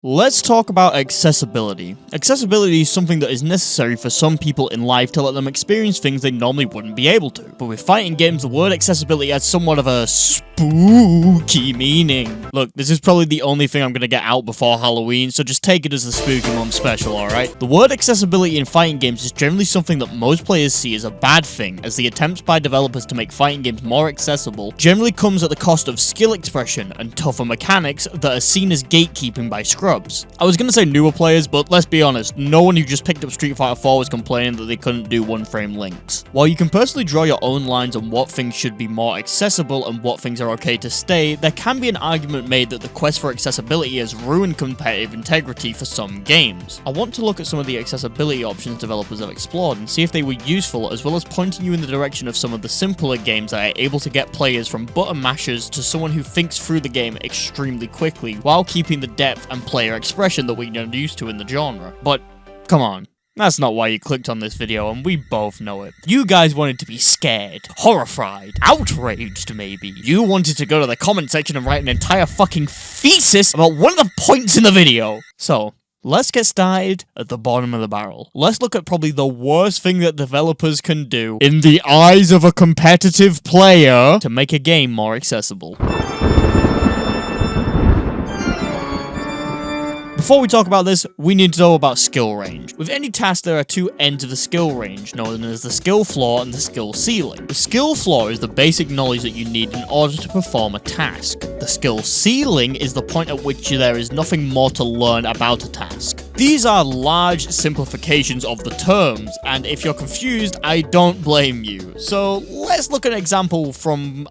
Let's talk about accessibility. Accessibility is something that is necessary for some people in life to let them experience things they normally wouldn't be able to. But with fighting games, the word accessibility has somewhat of a spooky meaning. Look, this is probably the only thing I'm gonna get out before Halloween, so just take it as the spooky month special, alright? The word accessibility in fighting games is generally something that most players see as a bad thing, as the attempts by developers to make fighting games more accessible generally comes at the cost of skill expression and tougher mechanics that are seen as gatekeeping by scrubs. I was gonna say newer players, but let's be honest, no one who just picked up Street Fighter 4 was complaining that they couldn't do one-frame links. While you can personally draw your own lines on what things should be more accessible and what things are okay to stay, there can be an argument made that the quest for accessibility has ruined competitive integrity for some games. I want to look at some of the accessibility options developers have explored and see if they were useful, as well as pointing you in the direction of some of the simpler games that are able to get players from button mashers to someone who thinks through the game extremely quickly, while keeping the depth and player expression that we're used to in the genre. But, come on. That's not why you clicked on this video, and we both know it. You guys wanted to be scared, horrified, outraged maybe. You wanted to go to the comment section and write an entire fucking thesis about one of the points in the video. So, let's get started at the bottom of the barrel. Let's look at probably the worst thing that developers can do, in the eyes of a competitive player, to make a game more accessible. Before we talk about this, we need to know about skill range. With any task, there are two ends of the skill range, known as the skill floor and the skill ceiling. The skill floor is the basic knowledge that you need in order to perform a task. The skill ceiling is the point at which there is nothing more to learn about a task. These are large simplifications of the terms, and if you're confused, I don't blame you. So let's look at an example from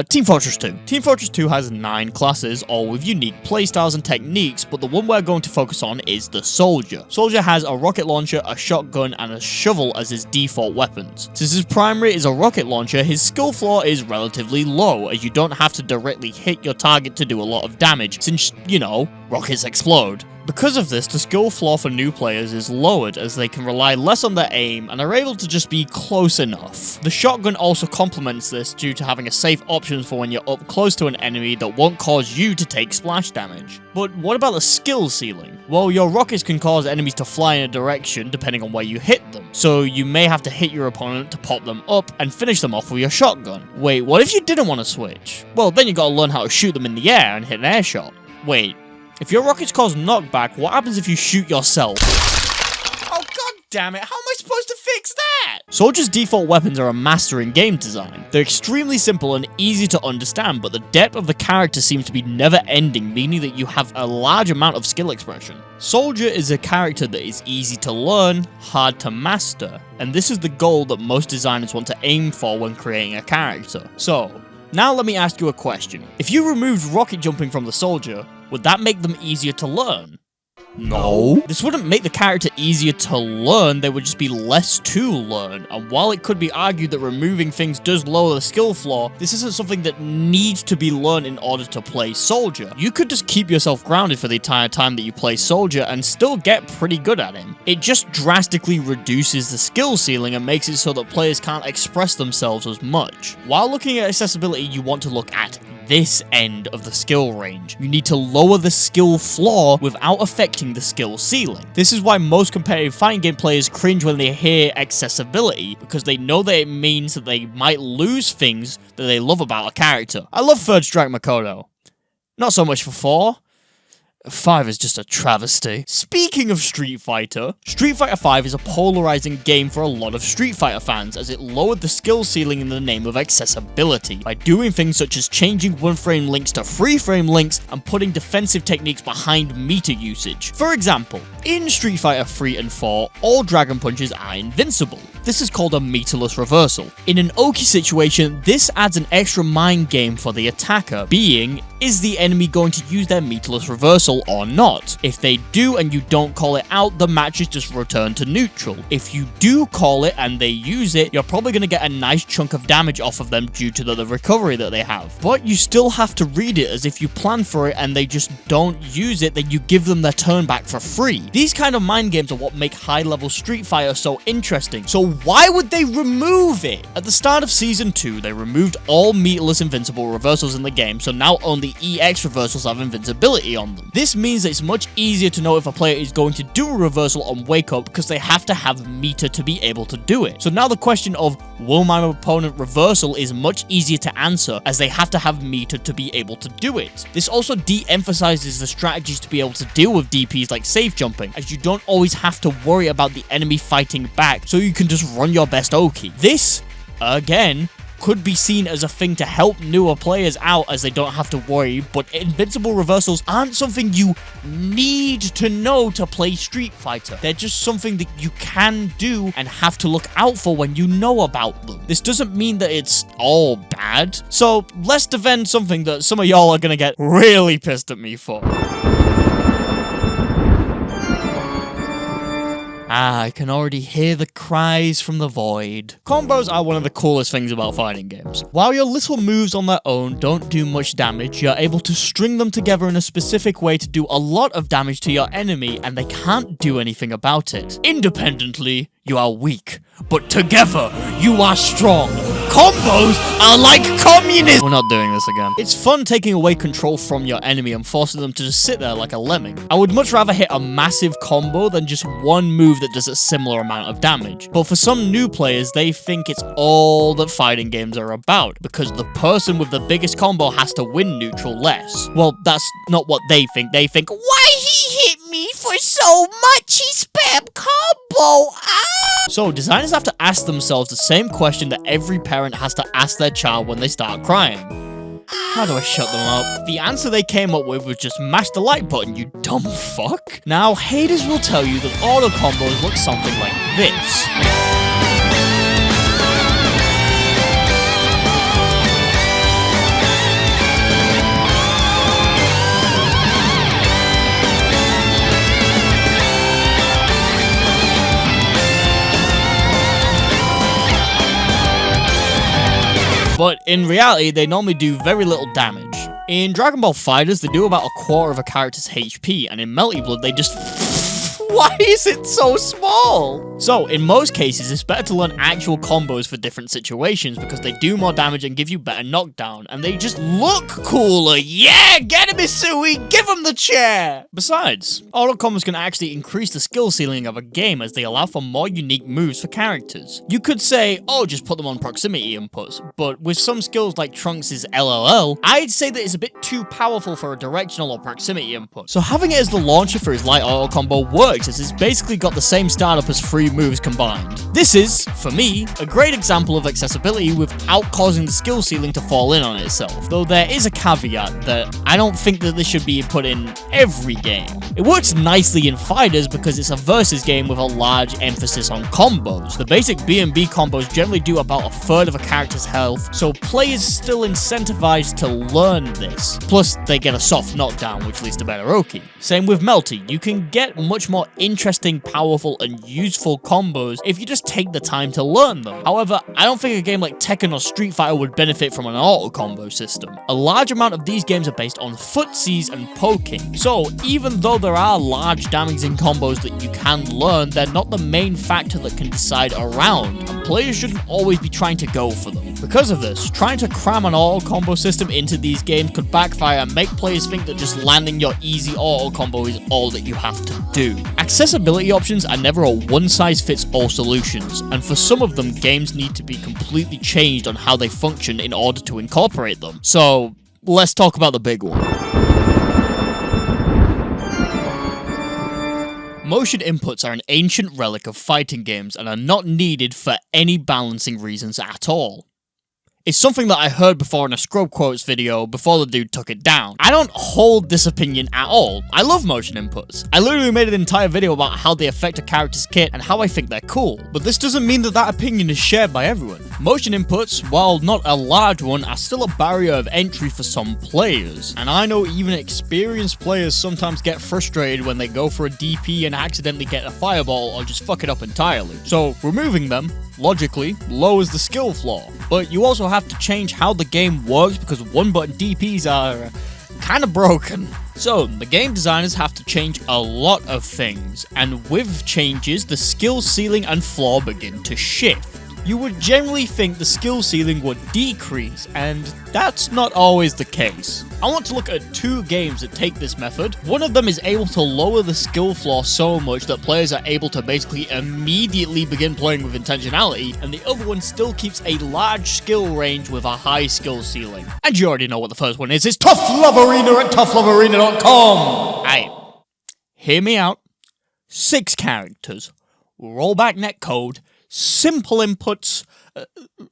Team Fortress 2. Team Fortress 2 has 9 classes, all with unique playstyles and techniques, but the one we're going to focus on is the Soldier. Soldier has a rocket launcher, a shotgun, and a shovel as his default weapons. Since his primary is a rocket launcher, his skill floor is relatively low, as you don't have to directly hit your target to do a lot of damage, since, you know, rockets explode. Because of this, the skill floor for new players is lowered, as they can rely less on their aim and are able to just be close enough. The shotgun also complements this due to having a safe option for when you're up close to an enemy that won't cause you to take splash damage. But what about the skill ceiling? Well, your rockets can cause enemies to fly in a direction depending on where you hit them, so you may have to hit your opponent to pop them up and finish them off with your shotgun. Wait, what if you didn't want to switch? Well, then you gotta learn how to shoot them in the air and hit an air shot. Wait. If your rockets cause knockback, what happens if you shoot yourself? Oh god damn it, how am I supposed to fix that? Soldier's default weapons are a master in game design. They're extremely simple and easy to understand, but the depth of the character seems to be never ending, meaning that you have a large amount of skill expression. Soldier is a character that is easy to learn, hard to master, and this is the goal that most designers want to aim for when creating a character. So, now let me ask you a question. If you removed rocket jumping from the Soldier, would that make them easier to learn? No. This wouldn't make the character easier to learn, they would just be less to learn. And while it could be argued that removing things does lower the skill floor, this isn't something that needs to be learned in order to play Soldier. You could just keep yourself grounded for the entire time that you play Soldier and still get pretty good at him. It just drastically reduces the skill ceiling and makes it so that players can't express themselves as much. While looking at accessibility, you want to look at this end of the skill range. You need to lower the skill floor without affecting the skill ceiling. This is why most competitive fighting game players cringe when they hear accessibility, because they know that it means that they might lose things that they love about a character. I love Third Strike Makoto. Not so much for 4. 5 is just a travesty. Speaking of Street Fighter 5 is a polarizing game for a lot of Street Fighter fans, as it lowered the skill ceiling in the name of accessibility by doing things such as changing one-frame links to three-frame links and putting defensive techniques behind meter usage. For example, in Street Fighter 3 and 4, all Dragon Punches are invincible. This is called a meterless reversal. In an Oki situation, this adds an extra mind game for the attacker, being, is the enemy going to use their meterless reversal or not? If they do and you don't call it out, the match is just returned to neutral. If you do call it and they use it, you're probably going to get a nice chunk of damage off of them due to the recovery that they have. But you still have to read it, as if you plan for it and they just don't use it, then you give them their turn back for free. These kind of mind games are what make high-level Street Fighter so interesting. So why would they remove it? At the start of Season 2, they removed all meterless invincible reversals in the game, so now only EX reversals have invincibility on them. This means that it's much easier to know if a player is going to do a reversal on Wake Up because they have to have meter to be able to do it. So now the question of, will my opponent reversal, is much easier to answer as they have to have meter to be able to do it. This also de-emphasizes the strategies to be able to deal with DPs like safe jumping, as you don't always have to worry about the enemy fighting back, so you can just run your best Oki. This, again, could be seen as a thing to help newer players out as they don't have to worry, but invincible reversals aren't something you need to know to play Street Fighter. They're just something that you can do and have to look out for when you know about them. This doesn't mean that it's all bad, so let's defend something that some of y'all are gonna get really pissed at me for. I can already hear the cries from the void. Combos are one of the coolest things about fighting games. While your little moves on their own don't do much damage, you're able to string them together in a specific way to do a lot of damage to your enemy, and they can't do anything about it. Independently, you are weak, but together, you are strong. Combos are like communism. We're not doing this again. It's fun taking away control from your enemy and forcing them to just sit there like a lemming. I would much rather hit a massive combo than just one move that does a similar amount of damage. But for some new players, they think it's all that fighting games are about, because the person with the biggest combo has to win neutral less. Well, that's not what they think. They think, why he hit me for so much? He spam combo. So designers have to ask themselves the same question that every parent has to ask their child when they start crying. How do I shut them up? The answer they came up with was just mash the like button, you dumb fuck. Now, haters will tell you that auto combos look something like this. But in reality, they normally do very little damage. In Dragon Ball FighterZ, they do about a quarter of a character's HP, and in Melty Blood, they just... Why is it so small? So, in most cases, it's better to learn actual combos for different situations because they do more damage and give you better knockdown, and they just look cooler. Yeah, get him, Isui! Give him the chair! Besides, auto combos can actually increase the skill ceiling of a game as they allow for more unique moves for characters. You could say, oh, just put them on proximity inputs, but with some skills like Trunks' LLL, I'd say that it's a bit too powerful for a directional or proximity input. So having it as the launcher for his light auto combo works, as it's basically got the same startup as 3 moves combined. This is, for me, a great example of accessibility without causing the skill ceiling to fall in on itself, though there is a caveat that I don't think that this should be put in every game. It works nicely in fighters because it's a versus game with a large emphasis on combos. The basic B&B combos generally do about a third of a character's health, so players still incentivized to learn this. Plus, they get a soft knockdown, which leads to better Oki. Same with Melty, you can get much more interesting, powerful, and useful combos if you just take the time to learn them. However, I don't think a game like Tekken or Street Fighter would benefit from an auto combo system. A large amount of these games are based on footsies and poking, so even though there are large damaging combos that you can learn, they're not the main factor that can decide a round, and players shouldn't always be trying to go for them. Because of this, trying to cram an auto combo system into these games could backfire and make players think that just landing your easy auto combo is all that you have to do. Accessibility options are never a one-size-fits-all solutions, and for some of them, games need to be completely changed on how they function in order to incorporate them. So, let's talk about the big one. Motion inputs are an ancient relic of fighting games and are not needed for any balancing reasons at all. It's something that I heard before in a Scrub Quotes video before the dude took it down. I don't hold this opinion at all. I love motion inputs. I literally made an entire video about how they affect a character's kit and how I think they're cool. But this doesn't mean that that opinion is shared by everyone. Motion inputs, while not a large one, are still a barrier of entry for some players. And I know even experienced players sometimes get frustrated when they go for a DP and accidentally get a fireball or just fuck it up entirely. So removing them, logically, lowers the skill floor. But you also have to change how the game works because one-button DPs are kinda broken. So, the game designers have to change a lot of things, and with changes, the skill ceiling and floor begin to shift. You would generally think the skill ceiling would decrease, and that's not always the case. I want to look at 2 games that take this method. One of them is able to lower the skill floor so much that players are able to basically immediately begin playing with intentionality, and the other one still keeps a large skill range with a high skill ceiling. And you already know what the first one is. It's Tough Love Arena at toughlovearena.com! Aight, hear me out. 6 characters, rollback netcode, simple inputs,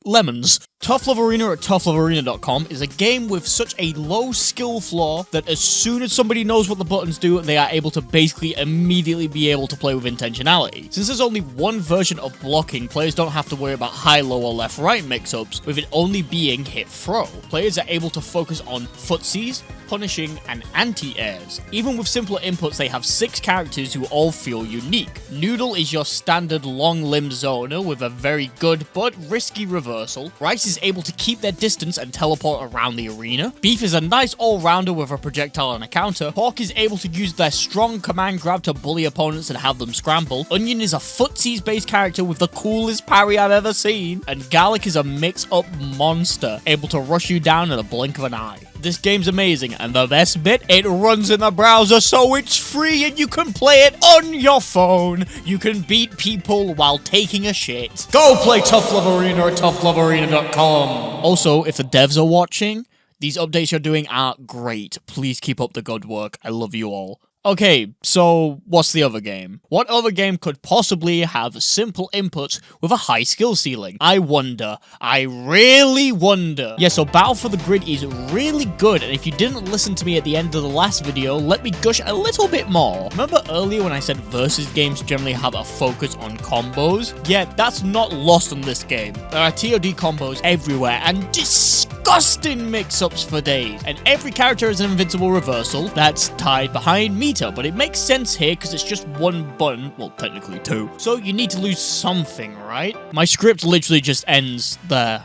lemons. Tough Love Arena at toughlovearena.com is a game with such a low skill floor that as soon as somebody knows what the buttons do, they are able to basically immediately be able to play with intentionality. Since there's only one version of blocking, players don't have to worry about high, low, or left-right mix-ups, with it only being hit-throw. Players are able to focus on footsies, punishing, and anti-airs. Even with simpler inputs, they have 6 characters who all feel unique. Noodle is your standard long-limbed zoner with a very good but risky reversal. Rice is able to keep their distance and teleport around the arena. Beef is a nice all-rounder with a projectile and a counter. Pork is able to use their strong command grab to bully opponents and have them scramble. Onion is a footsies-based character with the coolest parry I've ever seen. And Garlic is a mix-up monster, able to rush you down in a blink of an eye. This game's amazing, and the best bit, it runs in the browser, so it's free and you can play it on your phone. You can beat people while taking a shit. Go play Tough Love Arena at toughlovearena.com. Also, if the devs are watching, these updates you're doing are great. Please keep up the good work. I love you all. Okay, so what's the other game? What other game could possibly have simple inputs with a high skill ceiling? I wonder. I really wonder. Yeah, so Battle for the Grid is really good, and if you didn't listen to me at the end of the last video, let me gush a little bit more. Remember earlier when I said versus games generally have a focus on combos? Yeah, that's not lost on this game. There are TOD combos everywhere, and disgusting mix-ups for days. And every character has an invincible reversal that's tied behind meter, but it makes sense here because it's just one button, well, technically 2. So you need to lose something, right? My script literally just ends there.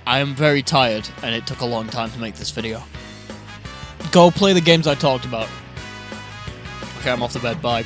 I am very tired, and it took a long time to make this video. Go play the games I talked about. Okay, I'm off the bed, bye.